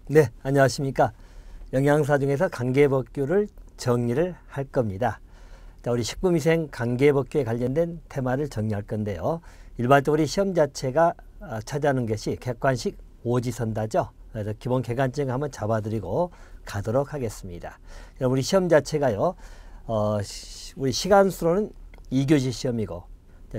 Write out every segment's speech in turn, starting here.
네, 안녕하십니까. 영양사 중에서 관계법규를 정리를 할 겁니다. 자, 우리 식품위생 관계법규에 관련된 테마를 정리할 건데요. 일반적으로 우리 시험 자체가 차지하는 것이 객관식 오지선다죠. 그래서 기본 객관증 한번 잡아드리고 가도록 하겠습니다. 우리 시험 자체가요, 우리 시간수로는 2교시 시험이고,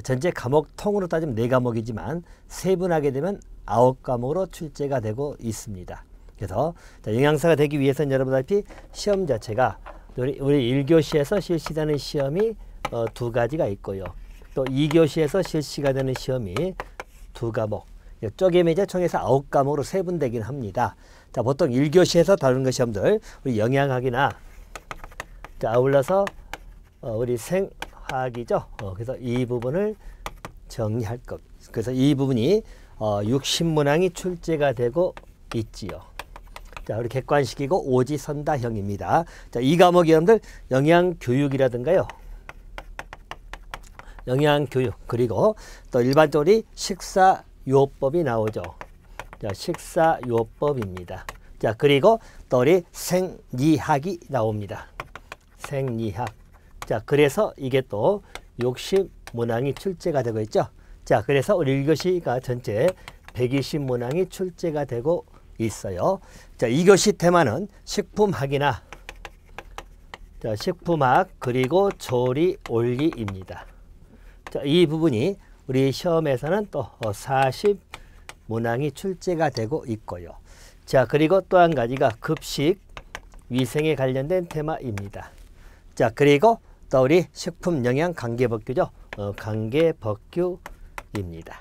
전체 과목 통으로 따지면 4과목이지만 세분하게 되면 9과목으로 출제가 되고 있습니다. 그래서 영양사가 되기 위해서는 여러분 알다시피 시험 자체가 우리 1교시에서 실시되는 시험이 2가지가 있고요. 또 2교시에서 실시가 되는 시험이 2과목. 쪼개면 이제 총에서 9과목으로 세분되긴 합니다. 자, 보통 1교시에서 다루는 그 시험들, 우리 영양학이나 아울러서 우리 생화학이죠. 그래서 이 부분을 정리할 것. 그래서 이 부분이 60문항이 출제가 되고 있지요. 자, 우리 객관식이고 오지선다형입니다. 자, 이 과목이 여러분들 영양교육이라든가요. 영양교육, 그리고 또 일반적으로 식사요법이 나오죠. 자, 식사요법입니다. 자, 그리고 또 우리 생리학이 나옵니다. 생리학. 자, 그래서 이게 또 60문항이 출제가 되고 있죠. 자, 그래서 우리 1교시가 전체 120문항이 출제가 되고 있어요. 자, 2교시 테마는 식품학이나 식품학 그리고 조리 원리입니다. 자, 이 부분이 우리 시험에서는 또 40문항이 출제가 되고 있고요. 자, 그리고 또 한 가지가 급식 위생에 관련된 테마입니다. 자, 그리고 또 우리 식품 영양 관계법규죠. 관계법규입니다.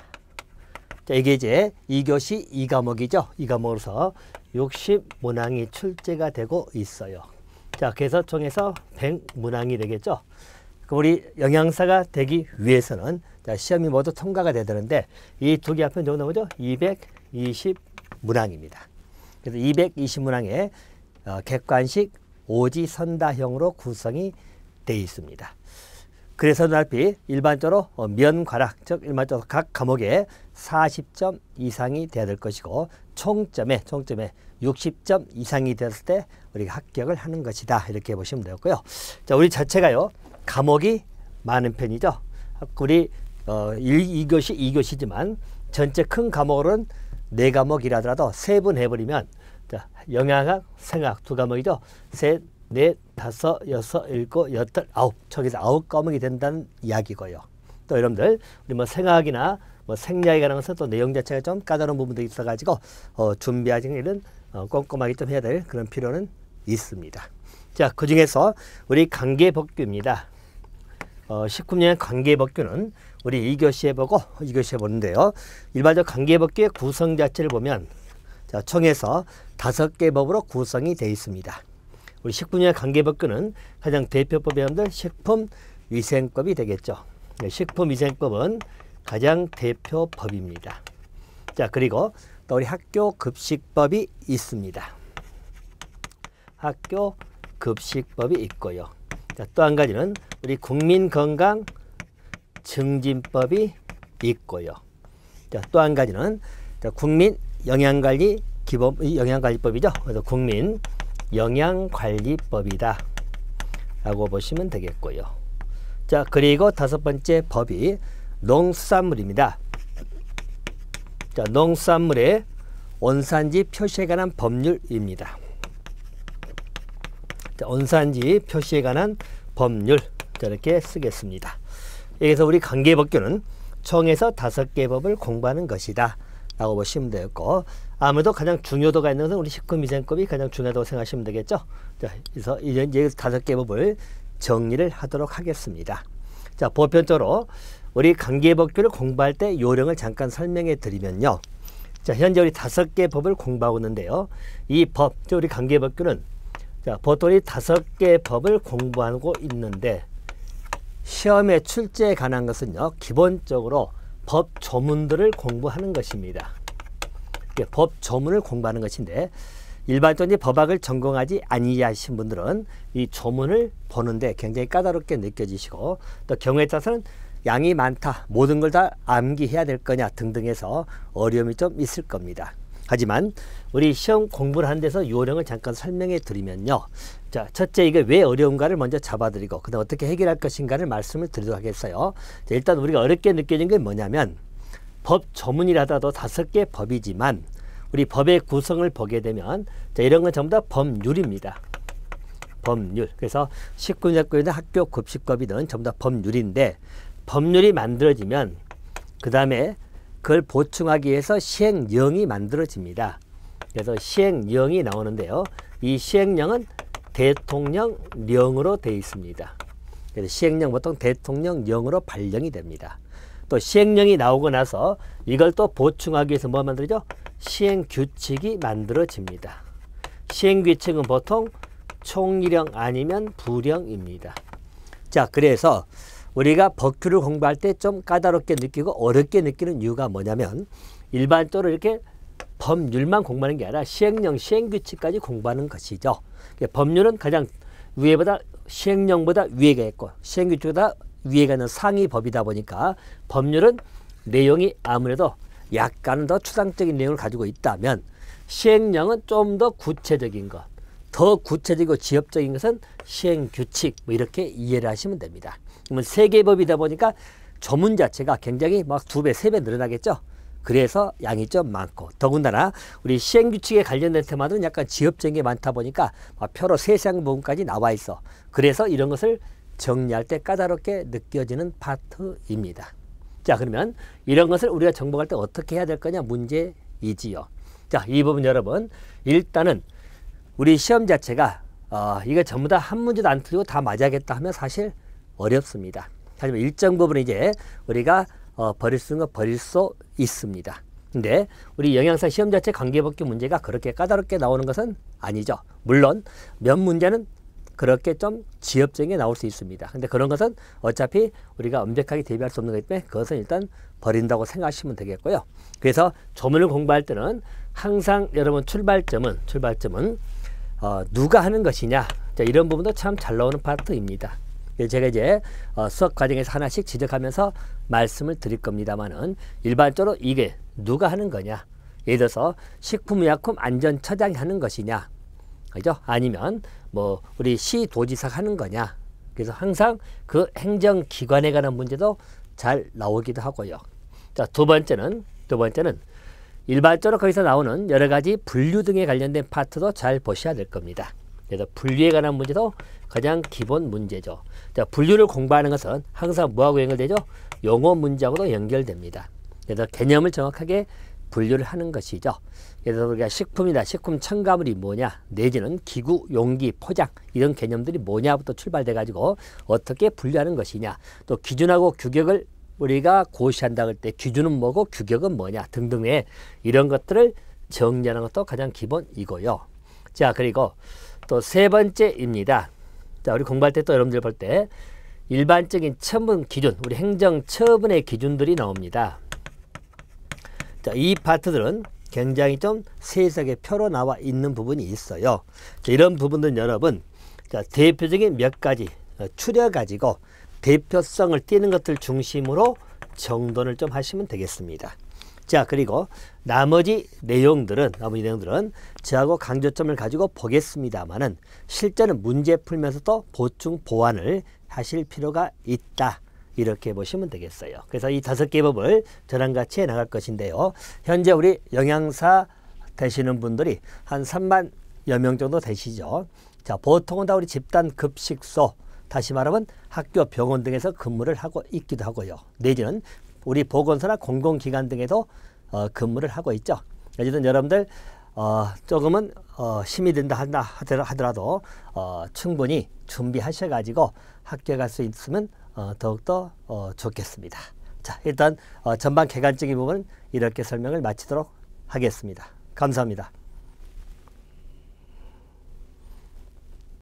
자, 이게 이제 2교시 2과목이죠. 2과목으로서 60문항이 출제가 되고 있어요. 자, 그래서 총에서 100문항이 되겠죠. 우리 영양사가 되기 위해서는 자, 시험이 모두 통과가 돼야 되는데 이 두 개 합하면 정도 나오죠? 220문항입니다. 그래서 220문항에 객관식 오지선다형으로 구성이 되어 있습니다. 그래서 달리 일반적으로 면과락, 즉 일반적으로 각 과목에 40점 이상이 돼야 될 것이고 총점에 60점 이상이 됐을 때 우리가 합격을 하는 것이다. 이렇게 보시면 되겠고요. 자, 우리 자체가요, 과목이 많은 편이죠. 우리 2교시, 2교시지만 전체 큰 과목으로는 4과목이라 하더라도 세분해버리면 자, 영양학, 생학 2과목이죠. 셋, 넷, 다섯, 여섯, 일곱, 여덟, 아홉. 저기서 9과목이 된다는 이야기고요. 또 여러분들 우리 뭐 생학이나 뭐 생리학에 관한 것은 또 내용 자체가 좀 까다로운 부분도 있어가지고 준비하는 일은 꼼꼼하게 좀 해야 될 그런 필요는 있습니다. 자, 그 중에서 우리 관계법규입니다. 식품영양 관계법규는 우리 2교시에 보고 2교시에 보는데요. 일반적 관계법규의 구성 자체를 보면 자, 총에서 5개 법으로 구성이 되어 있습니다. 우리 식품영양 관계법규는 가장 대표법이 여러분들 식품위생법이 되겠죠. 식품위생법은 가장 대표법입니다. 자, 그리고 또 우리 학교급식법이 있습니다. 학교급식법이 있고요. 자, 또 한 가지는 우리 국민건강증진법이 있고요. 자, 또 한 가지는 국민영양관리 기본 영양관리법이죠. 그래서 국민 영양관리법이다 라고 보시면 되겠고요. 자, 그리고 5번째 법이 농수산물입니다. 자, 농수산물의 원산지 표시에 관한 법률입니다. 자, 원산지 표시에 관한 법률 저렇게 쓰겠습니다. 여기서 우리 관계법규는 총에서 5개 법을 공부하는 것이다 라고 보시면 되겠고, 아무래도 가장 중요도가 있는 것은 우리 식품위생법이 가장 중요하다고 생각하시면 되겠죠. 자, 그래서 이제 5개 법을 정리를 하도록 하겠습니다. 자, 보편적으로 우리 관계법규를 공부할 때 요령을 잠깐 설명해 드리면요. 자, 현재 우리 5개 법을 공부하고 있는데요. 이 법, 우리 관계법규는 자, 보통 이 5개 법을 공부하고 있는데 시험에 출제에 관한 것은요, 기본적으로 법 조문들을 공부하는 것입니다. 법 조문을 공부하는 것인데 일반적인 법학을 전공하지 아니하신 분들은 이 조문을 보는데 굉장히 까다롭게 느껴지시고, 또 경우에 따라서는 양이 많다, 모든 걸 다 암기해야 될 거냐 등등해서 어려움이 좀 있을 겁니다. 하지만 우리 시험 공부를 하는 데서 요령을 잠깐 설명해 드리면요. 자, 첫째 이게 왜 어려운가를 먼저 잡아드리고 그다음 어떻게 해결할 것인가를 말씀을 드리도록 하겠어요. 자, 일단 우리가 어렵게 느껴진 게 뭐냐면 법 조문이라도 5개 법이지만 우리 법의 구성을 보게 되면 자, 이런 건 전부 다 법률입니다. 법률. 그래서 식구작구이든 학교 급식법이든 전부 다 법률인데 법률이 만들어지면 그 다음에 그걸 보충하기 위해서 시행령이 만들어집니다. 그래서 시행령이 나오는데요. 이 시행령은 대통령령으로 되어 있습니다. 그래서 시행령 보통 대통령령으로 발령이 됩니다. 또 시행령이 나오고 나서 이걸 또 보충하기 위해서 뭐 만들어져? 시행규칙이 만들어집니다. 시행규칙은 보통 총리령 아니면 부령입니다. 자, 그래서 우리가 법규를 공부할 때 좀 까다롭게 느끼고 어렵게 느끼는 이유가 뭐냐면 일반적으로 이렇게 법률만 공부하는 게 아니라 시행령, 시행규칙까지 공부하는 것이죠. 법률은 가장 위에보다 시행령보다 위에가 있고 시행규칙보다 위에가 있는 상위 법이다 보니까 법률은 내용이 아무래도 약간은 더 추상적인 내용을 가지고 있다면 시행령은 좀 더 구체적인 것, 더 구체적이고 지엽적인 것은 시행규칙 뭐 이렇게 이해를 하시면 됩니다. 그러면 3개 법이다 보니까 조문 자체가 굉장히 막 2배, 3배 늘어나겠죠. 그래서 양이 좀 많고 더군다나 우리 시행규칙에 관련된 테마는 약간 지엽적인 게 많다 보니까 표로 세세한 부분까지 나와 있어. 그래서 이런 것을 정리할 때 까다롭게 느껴지는 파트입니다. 자, 그러면 이런 것을 우리가 정복할 때 어떻게 해야 될 거냐 문제이지요. 자, 이 부분 여러분 일단은 우리 시험 자체가 이게 전부 다 한 문제도 안 틀리고 다 맞아야겠다 하면 사실 어렵습니다. 하지만 일정 부분 이제 우리가 버릴 수 있는 거 버릴 수 있습니다. 근데 우리 영양사 시험 자체 관계법규 문제가 그렇게 까다롭게 나오는 것은 아니죠. 물론 몇 문제는 그렇게 좀 지엽적인 게 나올 수 있습니다. 근데 그런 것은 어차피 우리가 엄격하게 대비할 수 없는 거기 때문에 그것은 일단 버린다고 생각하시면 되겠고요. 그래서 조문을 공부할 때는 항상 여러분 출발점은 누가 하는 것이냐, 자, 이런 부분도 참 잘 나오는 파트입니다. 제가 이제 수업 과정에서 하나씩 지적하면서 말씀을 드릴 겁니다만은 일반적으로 이게 누가 하는 거냐, 예를 들어서 식품의약품안전처장이 하는 것이냐, 그죠? 아니면 뭐 우리 시도지사가 하는 거냐. 그래서 항상 그 행정기관에 관한 문제도 잘 나오기도 하고요. 자, 두 번째는 일반적으로 거기서 나오는 여러 가지 분류 등에 관련된 파트도 잘 보셔야 될 겁니다. 그래서 분류에 관한 문제도 가장 기본 문제죠. 자, 분류를 공부하는 것은 항상 뭐하고 연결되죠? 용어 문제하고도 연결됩니다. 그래서 개념을 정확하게 분류를 하는 것이죠. 그래서 우리가 식품이다, 식품 첨가물이 뭐냐, 내지는 기구, 용기, 포장 이런 개념들이 뭐냐부터 출발돼 가지고 어떻게 분류하는 것이냐, 또 기준하고 규격을 우리가 고시한다 할 때 기준은 뭐고 규격은 뭐냐 등등의 이런 것들을 정리하는 것도 가장 기본이고요. 자, 그리고 또 세 번째입니다. 자, 우리 공부할 때 또 여러분들 볼 때 일반적인 처분 기준, 우리 행정 처분의 기준들이 나옵니다. 자, 이 파트들은 굉장히 좀 세세하게 표로 나와 있는 부분이 있어요. 자, 이런 부분들은 여러분, 자, 대표적인 몇 가지 추려 가지고 대표성을 띠는 것들 중심으로 정돈을 좀 하시면 되겠습니다. 자, 그리고 나머지 내용들은 저하고 강조점을 가지고 보겠습니다만은 실제는 문제 풀면서도 보충 보완을 하실 필요가 있다. 이렇게 보시면 되겠어요. 그래서 이 5개 법을 저랑 같이 해 나갈 것인데요. 현재 우리 영양사 되시는 분들이 한 3만여 명 정도 되시죠. 자, 보통은 다 우리 집단 급식소, 다시 말하면 학교, 병원 등에서 근무를 하고 있기도 하고요. 내지는 우리 보건소나 공공기관 등에도 근무를 하고 있죠. 어쨌든 여러분들 조금은 힘이 든다 하더라도 충분히 준비하셔가지고 학교에 갈 수 있으면 더욱더 좋겠습니다. 자, 일단 전반 개관적인 부분은 이렇게 설명을 마치도록 하겠습니다. 감사합니다.